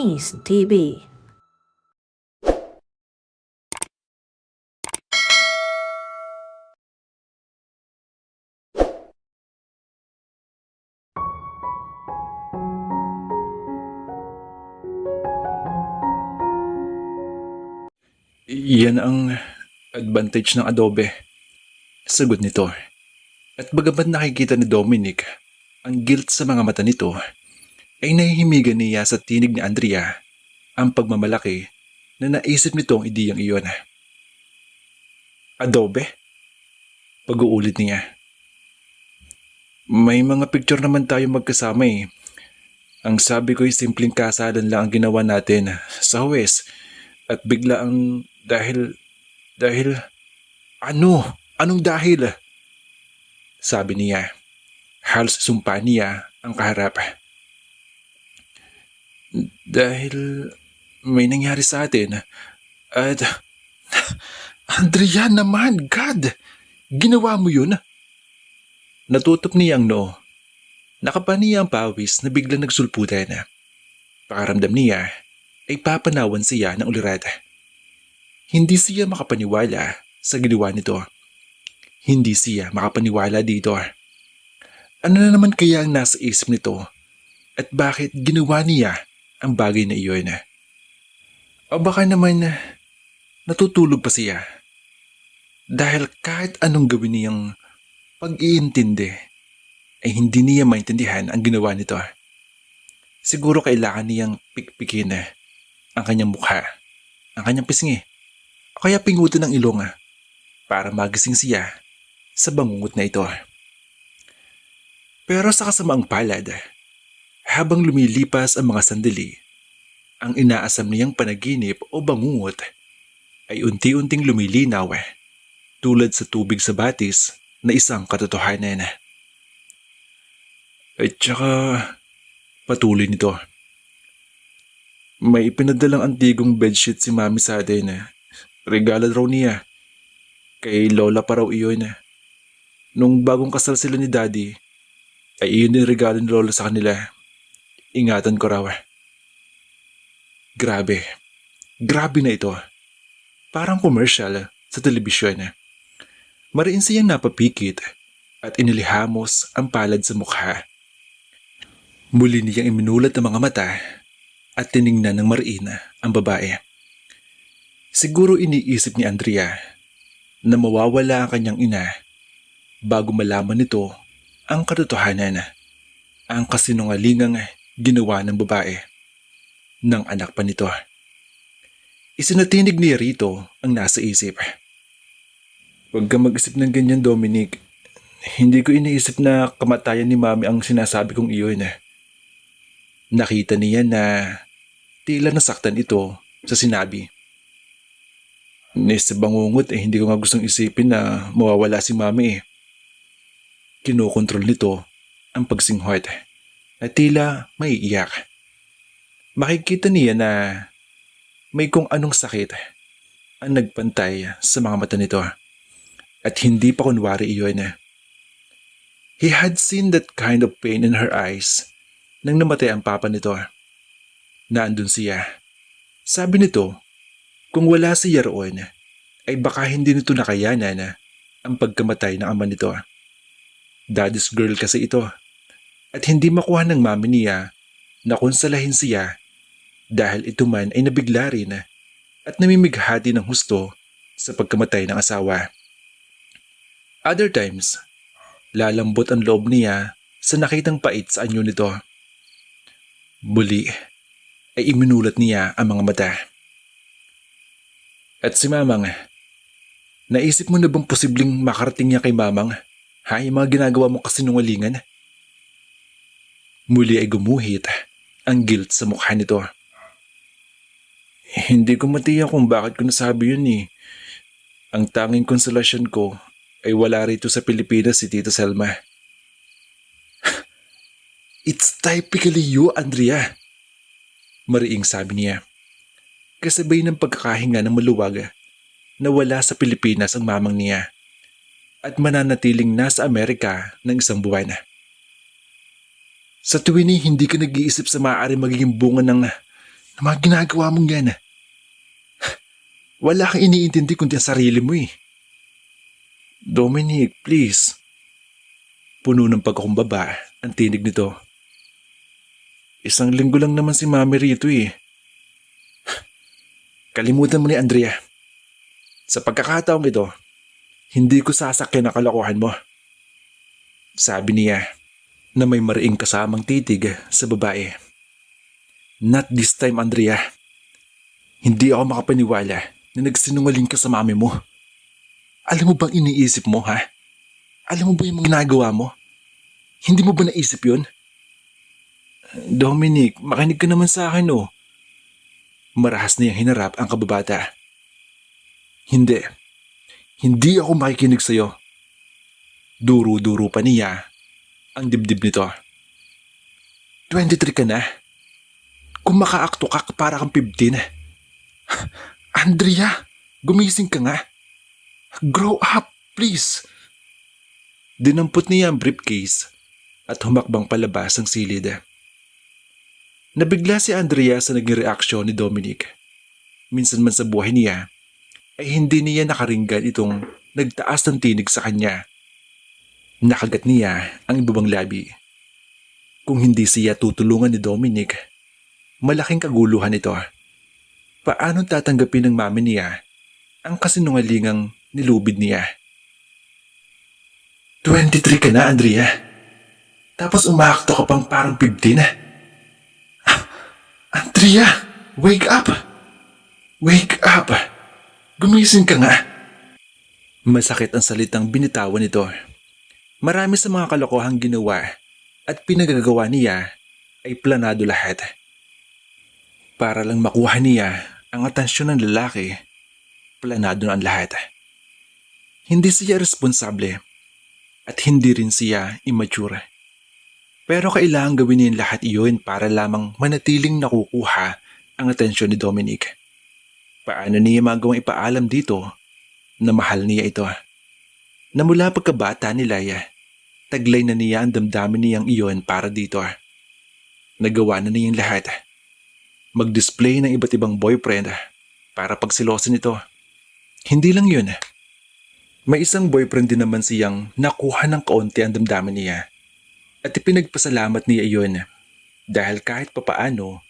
Chinese TV. Yan ang advantage ng Adobe. Sagot nito. At bagamat nakikita ni Dominic ang guilt sa mga mata nito, ay nahihimigan niya sa tinig ni Andrea ang pagmamalaki na naisip nitong ideyang iyon. Adobe? Pag-uulit niya. May mga picture naman tayo magkasama eh. Ang sabi ko'y simpleng kasalan lang ang ginawa natin sa huwes at bigla ang dahil ano? Anong dahil? Sabi niya. Halos sumpa niya ang kaharap. Dahil may nangyari sa atin at Andrea naman, God! Ginawa mo yun? Natutop niya ang noo. Nakapaniya ang pawis na biglang nagsulputan. Pakaramdam niya ay papanawan siya ng ulirat. Hindi siya makapaniwala sa ginawa nito. Hindi siya makapaniwala dito. Ano na naman kaya ang nasa isip nito? At bakit ginawa niya ang bagay na iyon? O baka naman natutulog pa siya? Dahil kahit anong gawin niyang pag-iintindi ay hindi niya maintindihan ang ginawa nito. Siguro kailangan niyang pikpikin ang kanyang mukha, ang kanyang pisngi, o kaya pingutin ng ilong para magising siya sa bangungot na ito. Pero sa kasamaang palad, habang lumilipas ang mga sandali, ang inaasam niyang panaginip o bangungot ay unti-unting lumilinaw tulad sa tubig sa batis na isang katotohanan. At saka patuloy nito. May ipinadalang antigong bedsheet si Mami sa atin. Regalo raw niya. Kay Lola pa raw iyon. Nung bagong kasal sila ni Daddy, ay iyon din regalo ni Lola sa kanila. Ingatan ko raw. Grabe. Grabe na ito. Parang commercial sa telebisyon. Mariin siyang napapikit at inilihamos ang palad sa mukha. Muli niyang iminulat ang mga mata at tiningnan ng mariin ang babae. Siguro iniisip ni Andrea na mawawala ang kanyang ina bago malaman nito ang katotohanan, ang kasinungalingang ginawa ng babae, ng anak pa nito. Isinatinig niya rito ang nasa isip. Huwag ka mag-isip ng ganyan, Dominic. Hindi ko iniisip na kamatayan ni Mami ang sinasabi kong iyon. Nakita niya na tila nasaktan ito sa sinabi. Sa bangungot hindi ko nga gustong isipin na mawawala si Mami. Kinokontrol nito ang pagsinghot na tila maiiyak. Makikita niya na may kung anong sakit ang nagpantay sa mga mata nito at hindi pa kunwari iyon. He had seen that kind of pain in her eyes nang namatay ang papa nito. Naandun siya. Sabi nito, kung wala siya roon, ay baka hindi nito nakayanan ang pagkamatay ng ama nito. Daddy's girl kasi ito. At hindi makuha ng mami niya na konsalahin siya dahil ito man ay nabigla rin at namimighati ng husto sa pagkamatay ng asawa. Other times, lalambot ang loob niya sa nakitang pait sa anyo nito. Muli ay iminulat niya ang mga mata. At si Mamang, naisip mo na bang posibleng makarating niya kay Mamang? Yung mga ginagawa mo kasinungalingan? Muli ay gumuhit ang guilt sa mukha nito. Hindi ko matiyak kung bakit ko nasabi yun eh. Ang tanging konsolasyon ko ay wala rito sa Pilipinas si Tita Selma. It's typically you, Andrea. Mariing sabi niya. Kasabay ng pagkakahinga ng maluwag na wala sa Pilipinas ang mamang niya at mananatiling nasa Amerika ng isang buwan. Sa tuwini hindi ka nag-iisip sa maaari magiging bunga na mga ginagawa mong yan. Wala kang iniintindi kundi ang sarili mo eh. Dominic, please. Puno ng pagkakumbaba ang tinig nito. Isang linggo lang naman si Mami rito eh. Kalimutan mo ni Andrea. Sa pagkakataong ito, hindi ko sasakyan ang kalokohan mo. Sabi niya na may mariing kasamang titig sa babae. Not this time, Andrea. Hindi ako makapaniwala na nagsinungaling ka sa mami mo. Alam mo bang iniisip mo, ha? Alam mo ba yung mga ginagawa mo? Hindi mo ba naisip yun? Dominic, makinig ka naman sa akin, oh. Marahas niyang hinarap ang kababata. Hindi. Hindi ako makikinig sa'yo. Duro-duro pa niya ang dibdib nito. 23 ka na. Kung makaakto ka para kang 15. Andrea, gumising ka nga. Grow up, please. Dinampot niya ang briefcase at humakbang palabas ang silid. Nabigla si Andrea sa naging reaksyon ni Dominic. Minsan man sa buhay niya ay hindi niya nakaringgan itong nagtaas ng tinig sa kanya. Nakagat niya ang ibabang labi. Kung hindi siya tutulungan ni Dominic, malaking kaguluhan ito. Paano tatanggapin ng mami niya ang kasinungalingang nilubid niya? 23 ka na, Andrea. Tapos umaakto ka pang parang 15. Andrea, wake up! Wake up! Gumising ka nga! Masakit ang salitang binitawan nito. Marami sa mga kalokohang ginawa at pinagagawa niya ay planado lahat. Para lang makuha niya ang atensyon ng lalaki, planado na ang lahat. Hindi siya responsable at hindi rin siya immature. Pero kailangan gawin niya lahat iyon para lamang manatiling nakukuha ang atensyon ni Dominic. Paano niya magawang ipaalam dito na mahal niya ito? Na mula pagkabata ni Laya, taglay na niya ang damdamin niyang iyon para dito. Nagawa na niyang lahat. Mag-display ng iba't ibang boyfriend para pagsilosin ito. Hindi lang yun. May isang boyfriend din naman siyang nakuha ng kaunti ang damdamin niya. At ipinagpasalamat niya iyon dahil kahit papaano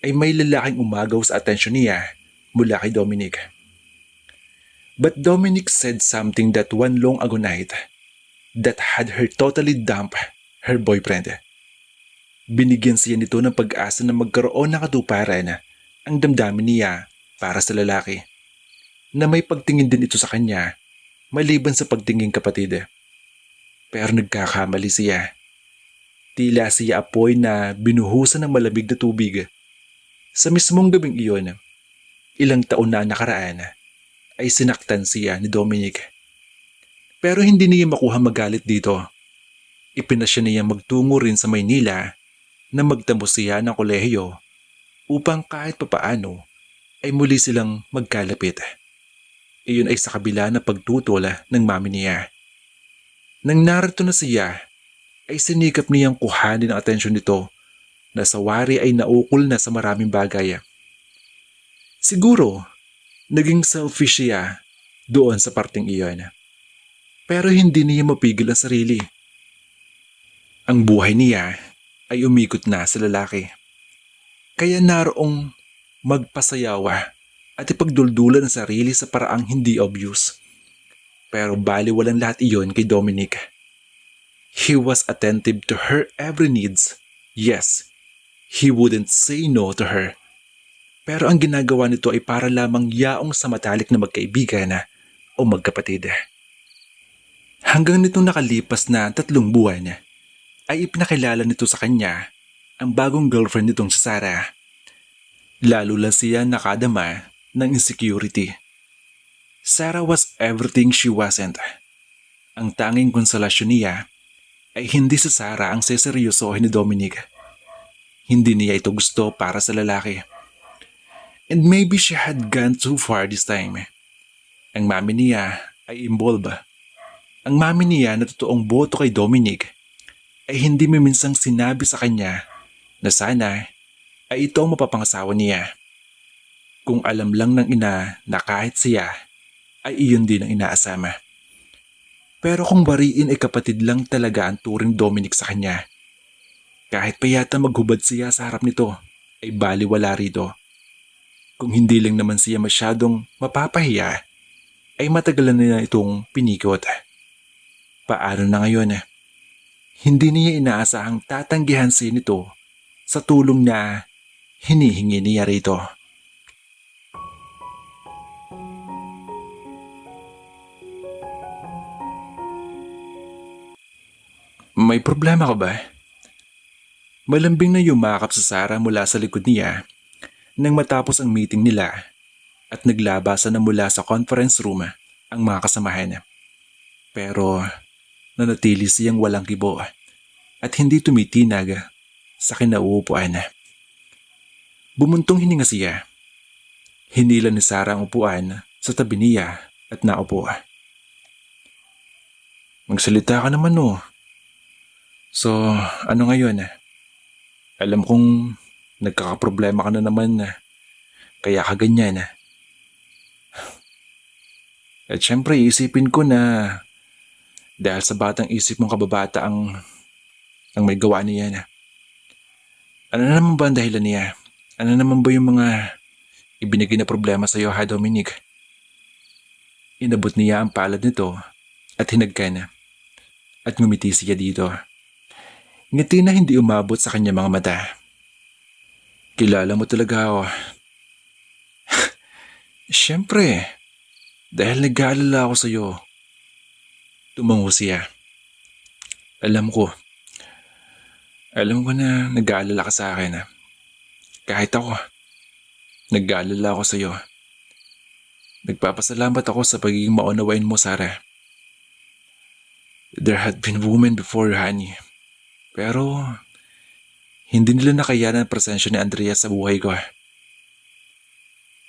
ay may lalaking umagaw sa atensyon niya mula kay Dominic. But Dominic said something that one long ago night that had her totally dump her boyfriend. Binigyan siya nito ng pag-asa na magkaroon ng katuparan ang damdamin niya para sa lalaki. Na may pagtingin din ito sa kanya maliban sa pagtingin kapatid. Pero nagkakamali siya. Tila siya apoy na binuhusan ng malamig na tubig. Sa mismong gabing iyon, ilang taon na nakaraan, ay sinaktan siya ni Dominic. Pero hindi niya makuha magalit dito. Ipinasya niya magtungo rin sa Maynila na magtamo siya ng kolehiyo upang kahit papaano ay muli silang magkalapit. Iyon ay sa kabila na pagtutol ng mami niya. Nang narito na siya, ay sinikap niyang kuhanin ang atensyon nito na sa wari ay naukol na sa maraming bagay. Siguro, naging selfish siya doon sa parting iyon. Pero hindi niya mapigil ang sarili. Ang buhay niya ay umikot na sa lalaki. Kaya naroong magpasayawa at ipagduldulan ang sarili sa paraang hindi obvious. Pero baliwalang lahat iyon kay Dominic. He was attentive to her every needs. Yes, he wouldn't say no to her. Pero ang ginagawa nito ay para lamang yaong sa matalik na magkaibigan o magkapatid. Hanggang nitong nakalipas na 3 buwan, ay ipinakilala nito sa kanya ang bagong girlfriend nitong si Sarah. Lalo lang siya nakadama ng insecurity. Sarah was everything she wasn't. Ang tanging konsolasyon niya ay hindi si Sarah ang seseryosohin ni Dominic. Hindi niya ito gusto para sa lalaki. And maybe she had gone too far this time. Ang mami niya ay involved. Ang mami niya na totoong boto kay Dominic ay hindi minsang sinabi sa kanya na sana ay ito ang mapapangasawa niya. Kung alam lang ng ina na kahit siya ay iyon din ang inaasama. Pero kung bariin ay kapatid lang talaga ang turing Dominic sa kanya, kahit pa yata maghubad siya sa harap nito, ay baliwala rito. Kung hindi lang naman siya masyadong mapapahiya, ay matagalan na itong pinikot. Paano na ngayon? Hindi niya inaasahang tatanggihan siya nito sa tulong na hinihingi niya rito. May problema ka ba? Malambing na yumakap sa Sarah mula sa likod niya nang matapos ang meeting nila at naglabasan na mula sa conference room ang mga kasamahan. Pero nanatili siyang walang kibo at hindi tumitinag sa kinauupuan. Bumuntong hininga siya. Hinila ni Sarah ang upuan sa tabi niya at naupo. Magsalita ka naman no. So, ano ngayon? Alam kong nagkakaproblema ka na naman kaya ka ganyan. At syempre isipin ko na dahil sa batang isip mong kababata ang may gawa niya. Ano na naman ba ang dahilan niya? Ano naman ba yung mga ibinigay na problema sa iyo, ha Dominic? Inabot niya ang palad nito at hinagkan at ngumiti siya dito. Ngiti na hindi umabot sa kanya mga mata. Kilala mo talaga ako. Siyempre, dahil nag-aalala ako sa iyo. Tumango siya. Alam ko na nag-aalala ka sa akin. Kahit ako, nag-aalala ako sa iyo. Nagpapasalamat ako sa pagiging maunawain mo, Sarah. There had been women before you, honey. Pero, hindi nila nakayanan ang presensya ni Andrea sa buhay ko.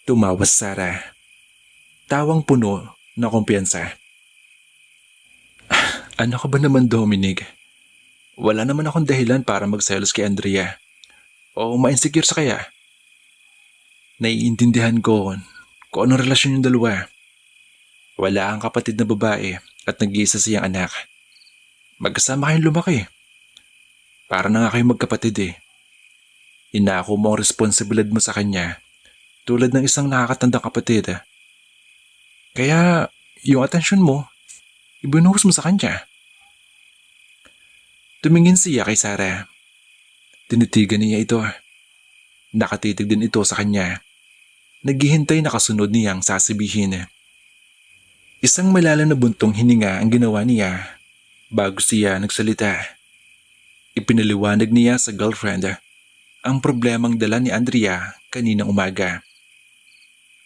Tumawa si Sarah. Tawang puno ng kumpiyansa. Ano ka ba naman, Dominic? Wala naman akong dahilan para magselos kay Andrea. O ma-insecure sa kaya. Naiintindihan ko kung anong relasyon yung dalawa. Wala ang kapatid na babae at nag-iisa siyang anak. Magkasama kayong lumaki. Para na nga kayong magkapatid. Inako mo ang responsibilidad mo sa kanya tulad ng isang nakakatandang kapatid. Kaya yung atensyon mo, ibinuhos mo sa kanya. Tumingin siya kay Sarah. Tinitigan niya ito. Nakatitig din ito sa kanya. Naghihintay na kasunod niyang sasabihin. Isang malalim na buntong hininga ang ginawa niya bago siya nagsalita. Ipinaliwanag niya sa girlfriend ang problemang dala ni Andrea kaninang umaga.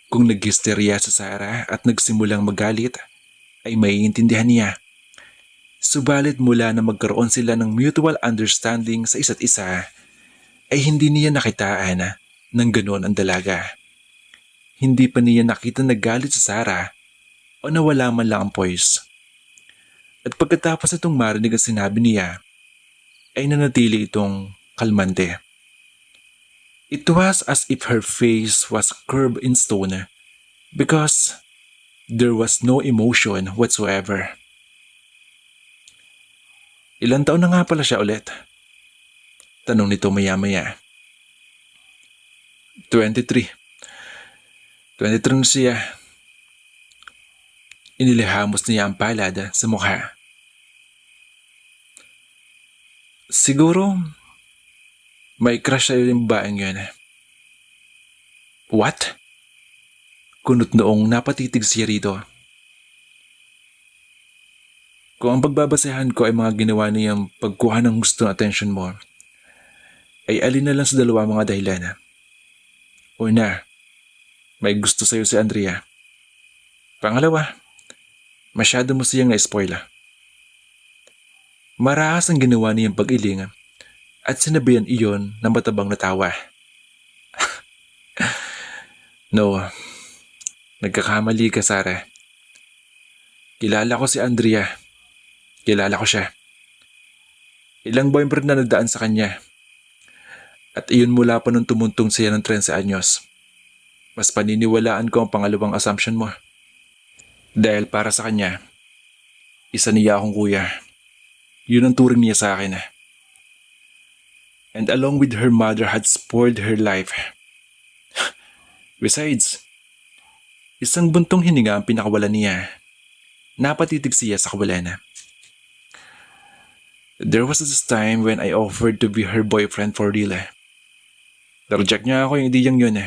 Kung nag-hysteria sa Sarah at nagsimulang magalit, ay maiintindihan niya. Subalit mula na magkaroon sila ng mutual understanding sa isa't isa, ay hindi niya nakitaan ng ganoon ang dalaga. Hindi pa niya nakita nagalit sa Sarah o nawala man lang ang poise. At pagkatapos itong marinig ang sinabi niya, ay nanatili itong kalmante. It was as if her face was carved in stone because there was no emotion whatsoever. Ilang taon na nga pala siya ulit? Tanong nito maya-maya. 23. 23 na siya. Inilihamos niya ang palad sa mukha. Siguro, may crush sa'yo yung babaeng yun. What? Kunot noong napatitig siya rito. Kung ang pagbabasehan ko ay mga ginawa niyang pagkuha ng gusto ng atensyon mo, ay alin na lang sa dalawa mga dahilan. Una, may gusto sa'yo si Andrea. Pangalawa, masyado mo siyang na-spoil. Marahas ang ginawa niyang pag-iling at sinabihan iyon ng matabang na tawa. No, nagkakamali ka, Sarah. Kilala ko si Andrea. Kilala ko siya. Ilang boyfriend na nagdaan sa kanya. At iyon mula pa nung tumuntong siya ng 13 anyos. Mas paniniwalaan ko ang pangalawang assumption mo. Dahil para sa kanya, isa niya akong kuya. Yun ang turing niya sa akin. And along with her mother had spoiled her life. Besides, isang buntong hininga ang pinakawalan niya. Napatitig siya sa kawalan. There was this time when I offered to be her boyfriend for real. Na-reject niya ako yung ideyang yun.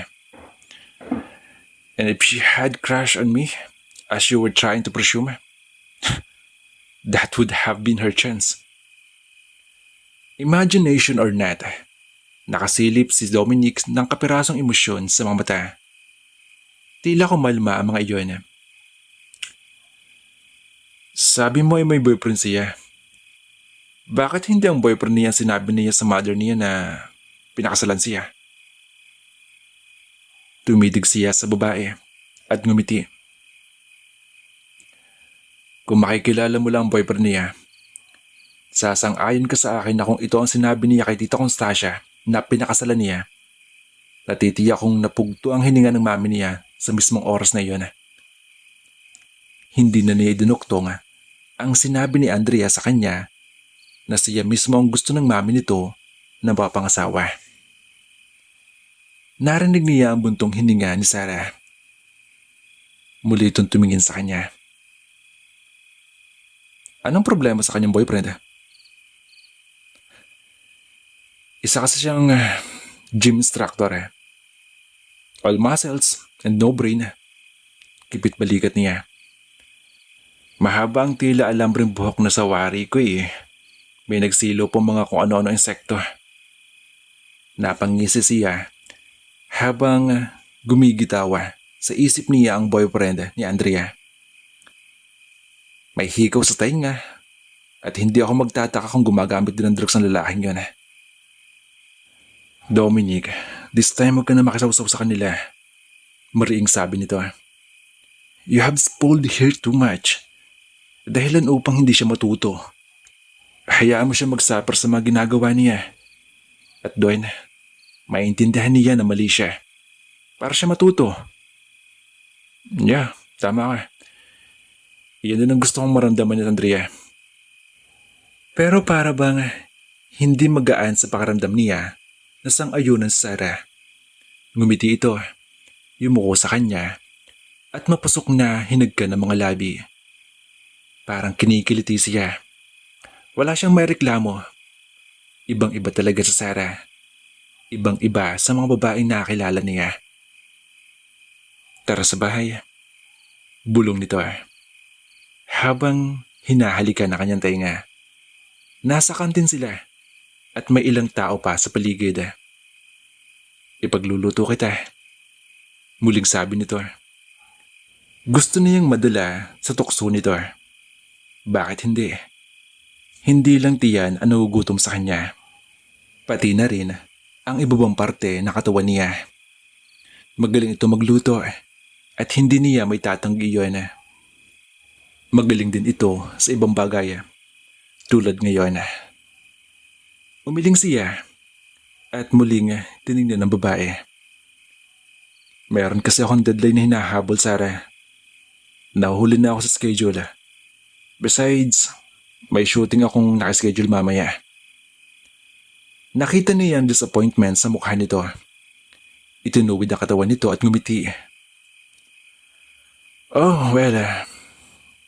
And if she had crushed on me, as you were trying to presume, that would have been her chance. Imagination or not, nakasilip si Dominic ng kapirasong emosyon sa mga mata. Tila kumalma ang mga iyon. Sabi mo ay may boyfriend siya. Bakit hindi ang boyfriend niya sinabi niya sa mother niya na pinakasalan siya? Tumidig siya sa babae at ngumiti. Kung makikilala mo lang ang boyfriend niya, sasang-ayon ka sa akin na kung ito ang sinabi niya kay Tita Constancia na pinakasalan niya, natitiyak kong napugto ang hininga ng mami niya sa mismong oras na iyon. Hindi na niya idinuktong ang sinabi ni Andrea sa kanya na siya mismo ang gusto ng mami nito na mapangasawa. Narinig niya ang buntong hininga ni Sarah. Muli itong tumingin sa kanya. Anong problema sa kanyang boyfriend? Isa kasi siyang gym instructor. All muscles and no brain. Kipit balikat niya. Mahaba ang tila alambreng buhok na sawari ko eh. May nagsilo po mga kung ano-ano insekto. Napangisi siya habang gumigitawa sa isip niya ang boyfriend ni Andrea. May hikaw sa tainga at hindi ako magtataka kung gumagamit din ng drugs ng lalaking yun. Dominic, this time huwag ka na makisawsaw sa kanila. Mariing sabi nito. You have spoiled her too much. Dahilan upang hindi siya matuto. Hayaan mo siya magsuffer sa mga ginagawa niya. At doon, maintindihan niya na mali siya. Para siya matuto. Yeah, tama ka. Iyan din ang gusto kong maramdaman ni Andrea. Pero para bang hindi magaan sa pakaramdam niya na sang-ayunan si Sarah. Ngumiti ito, yumuko sa kanya at mapasok na hinagka ng mga labi. Parang kinikiliti siya. Wala siyang may reklamo. Ibang-iba talaga sa Sarah. Ibang-iba sa mga babaeng nakakilala niya. Tara sa bahay. Bulong nito. Habang hinahalikan na kanyang tainga. Nasa kantin sila at may ilang tao pa sa paligid. Ipagluluto kita. Muling sabi nito. Gusto niyang madala sa tukso nito. Bakit hindi? Hindi lang tiyan ang nagugutom sa kanya. Pati na rin ang ibabang parte na katawan niya. Magaling ito magluto at hindi niya may tatanggi yun. Magaling din ito sa ibang bagay tulad ngayon. Umiling siya at muling tinignan ng babae. Meron kasi akong deadline na hinahabol, Sarah. Nahuhuli na ako sa schedule. Besides, may shooting akong nakaschedule mamaya. Nakita niya ang disappointment sa mukha nito. Itinuwid ang katawan nito at ngumiti. Oh, well,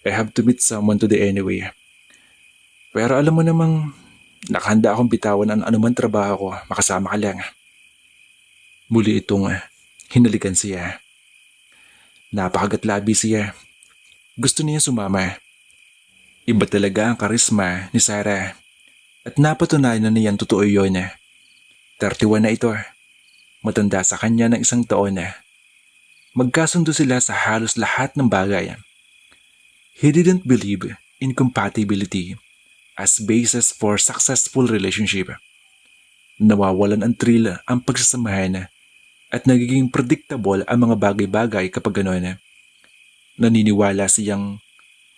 I have to meet someone today anyway. Pero alam mo namang nakahanda akong bitawan ang anuman trabaho ko, makasama ka lang. Muli itong hinalikan siya. Napakagatlabi siya. Gusto niya sumama. Iba talaga ang karisma ni Sarah. At napatunayan na niyan totoo yun. 31 na ito. Matanda sa kanya ng 1 taon. Magkasundo sila sa halos lahat ng bagay. He didn't believe in compatibility as basis for successful relationship. Nawawalan ang thrill ang pagsasamahan at nagiging predictable ang mga bagay-bagay kapag gano'n. Naniniwala siyang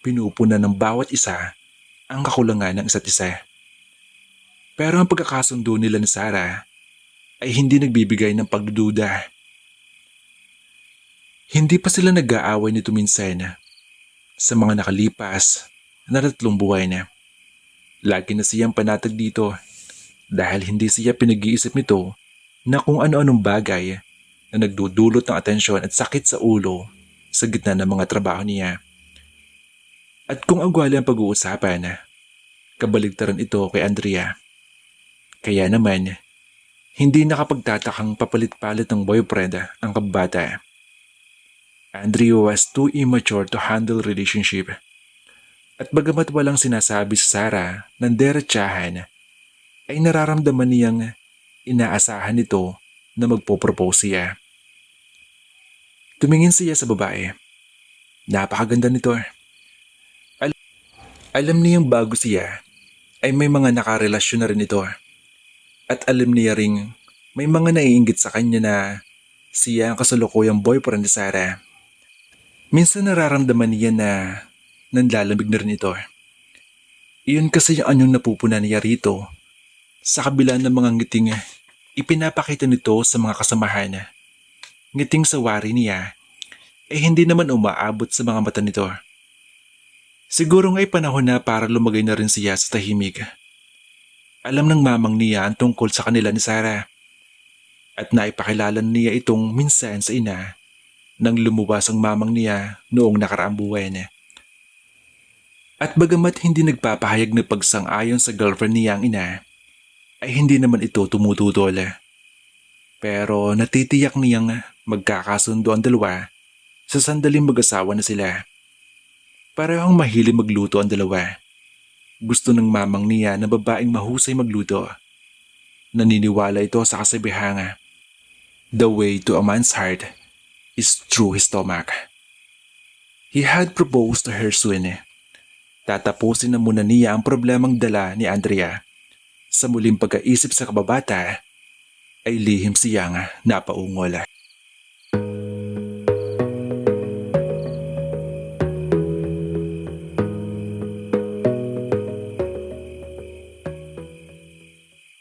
pinupunan ng bawat isa ang kakulangan ng isa't isa. Pero ang pagkakasundo nila ni Sarah ay hindi nagbibigay ng pagdududa. Hindi pa sila nag-aaway nito minsan sa mga nakalipas na 3 buwan na. Lagi na siyang panatag dito dahil hindi siya pinag-iisip nito na kung ano-anong bagay na nagdudulot ng atensyon at sakit sa ulo sa gitna ng mga trabaho niya. At kung agwali ang pag-uusapan, kabaligtaran ito kay Andrea. Kaya naman, hindi nakapagtatakang papalit-palit ng boyfriend ang kababata. Andrea was too immature to handle relationship. At bagamat walang sinasabi sa Sarah ng derechahan, ay nararamdaman niyang inaasahan nito na magpo-propose siya. Tumingin siya sa babae. Napakaganda nito. Alam niyang bago siya ay may mga nakarelasyon na rin ito. At alam niya ring may mga naiinggit sa kanya na siya ang kasalukuyang boyfriend ni Sarah. Minsan nararamdaman niya na nanlalamig na rin ito. Iyon kasi yung anyong napupunan niya rito sa kabila ng mga ngiting ipinapakita nito sa mga kasamahan. Ngiting sa wari niya ay hindi naman umaabot sa mga mata nito. Siguro nga'y panahon na para lumagay na rin siya sa tahimik. Alam ng mamang niya ang tungkol sa kanila ni Sarah at naipakilala niya itong minsan sa ina nang lumuwas ang mamang niya noong nakaraang buwan. At bagamat hindi nagpapahayag na pagsang-ayon sa girlfriend niya ang ina, ay hindi naman ito tumututol. Pero natitiyak niyang magkakasundo ang dalawa sa sandaling mag-asawa na sila. Parehong mahilig magluto ang dalawa. Gusto ng mamang niya na babaeng mahusay magluto. Naniniwala ito sa kasabihang, "The way to a man's heart is through his stomach." He had proposed to her soon. Tatapusin na muna niya ang problemang dala ni Andrea. Sa muling pagkaisip sa kababata, ay lihim siyang napaungol.